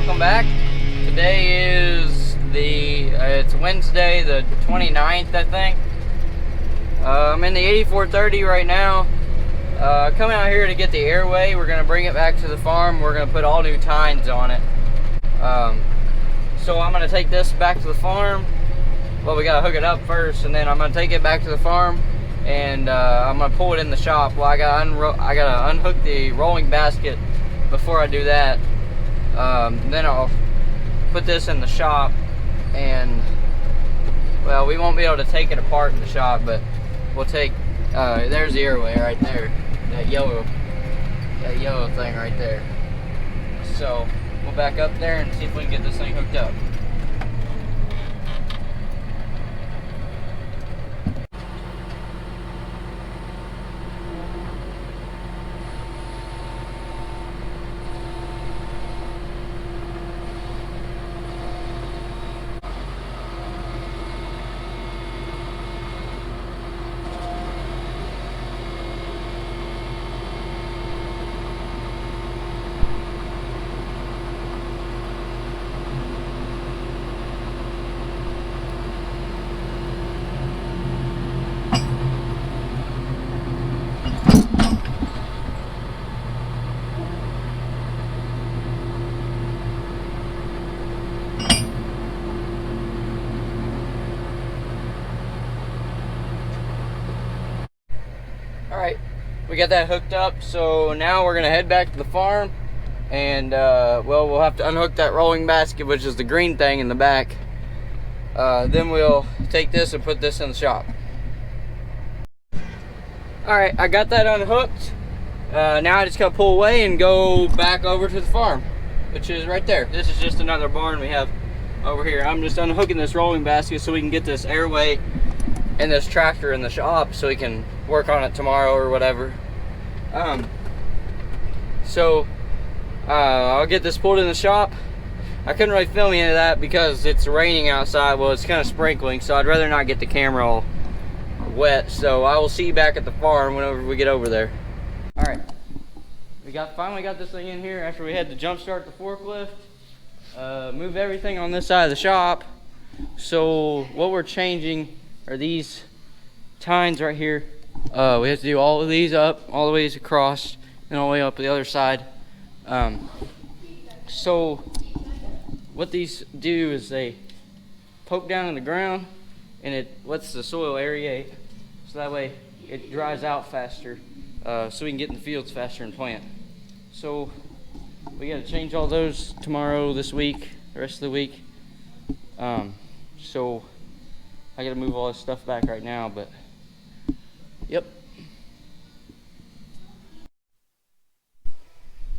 welcome back. Today is it's Wednesday the 29th, I think. I'm in the 8430 right now. Coming out here to get the airway. We're gonna bring it back to the farm. We're gonna put all new tines on it. So I'm gonna take this back to the farm. Well, we gotta hook it up first, and then I'm gonna take it back to the farm, and I'm gonna pull it in the shop. Well, I gotta unhook the rolling basket before I do that. Then I'll put this in the shop, and well, we won't be able to take it apart in the shop, but we'll take there's the airway right there, that yellow thing right there. So we'll back up there and see if we can get this thing hooked up. Alright, we got that hooked up, so now we're gonna head back to the farm, and well, we'll have to unhook that rolling basket, which is the green thing in the back. Then we'll take this and put this in the shop. Alright, I got that unhooked. Now I just gotta pull away and go back over to the farm, which is right there. This is just another barn we have over here. I'm just unhooking this rolling basket so we can get this airway and this tractor in the shop so we can work on it tomorrow or whatever. I'll get this pulled in the shop. I couldn't really film any of that because it's raining outside. Well, it's kind of sprinkling, so I'd rather not get the camera all wet. So I will see you back at the farm whenever we get over there. All right, we finally got this thing in here after we had to jump start the forklift, move everything on this side of the shop. So what we're changing are these tines right here. We have to do all of these up, all the ways across, and all the way up the other side. So what these do is they poke down in the ground, and it lets the soil aerate, so that way it dries out faster, so we can get in the fields faster and plant. So we got to change all those tomorrow, this week, the rest of the week. So I got to move all this stuff back right now, but yep.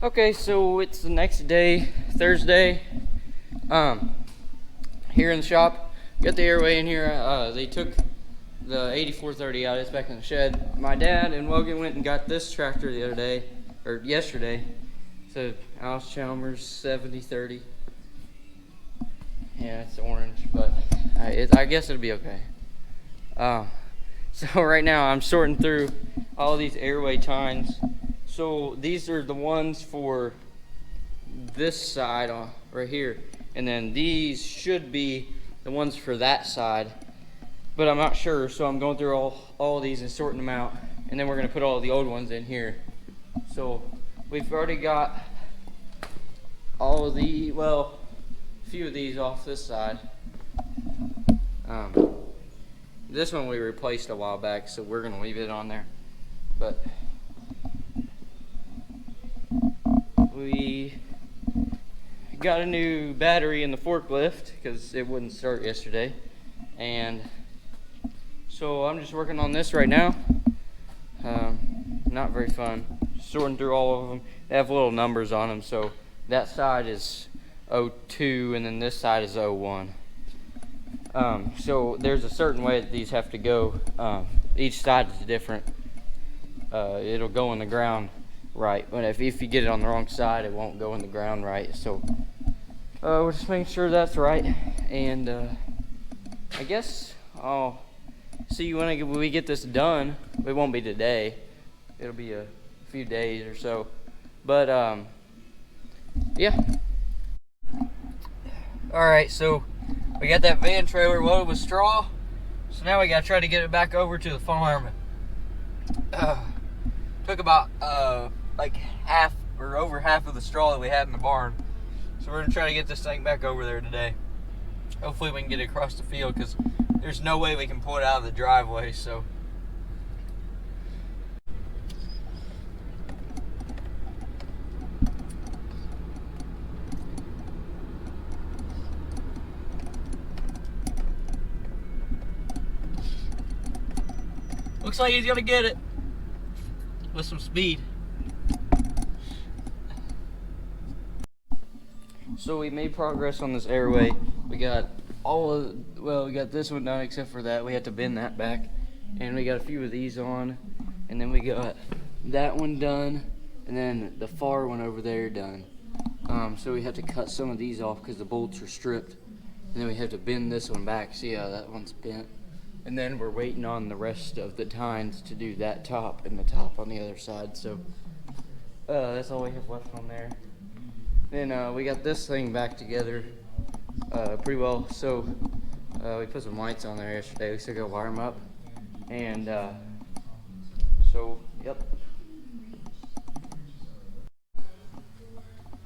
Okay, so it's the next day, Thursday. Here in the shop, got the airway in here. They took the 8430 out. It's back in the shed. My dad and Logan went and got this tractor the other day, or yesterday. It's a Alice Chalmers 7030. Yeah, it's orange, but I guess it'll be okay. So right now I'm sorting through all these airway tines. So these are the ones for this side right here, and then these should be the ones for that side, but I'm not sure, so I'm going through all of these and sorting them out, and then we're going to put all the old ones in here. So we've already got all of the, well, a few of these off this side. This one we replaced a while back, so we're going to leave it on there. But we got a new battery in the forklift because it wouldn't start yesterday. And so I'm just working on this right now. Not very fun. Sorting through all of them. They have little numbers on them, so that side is 02 and then this side is 01. So there's a certain way that these have to go. Each side is different. It'll go in the ground right, but if you get it on the wrong side, it won't go in the ground right. So we're just making sure that's right, and I guess I'll see you when we get this done. It won't be today. It'll be a few days or so, but yeah. Alright, so we got that van trailer loaded with straw. So now we gotta try to get it back over to the farm. Took about like half or over half of the straw that we had in the barn. So we're gonna try to get this thing back over there today. Hopefully we can get it across the field, because there's no way we can pull it out of the driveway. So looks like he's gonna get it with some speed. So we made progress on this airway. We got we got this one done, except for that we had to bend that back, and we got a few of these on, and then we got that one done, and then the far one over there done. So we have to cut some of these off because the bolts are stripped, and then we have to bend this one back. See how that one's bent? And then we're waiting on the rest of the tines to do that top and the top on the other side. So that's all we have left on there. Then we got this thing back together pretty well. So we put some lights on there yesterday. We still gotta wire them up. And so, yep.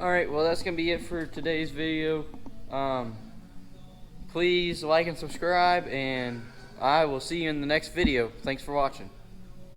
Alright, well that's gonna be it for today's video. Please like and subscribe, and I will see you in the next video. Thanks for watching.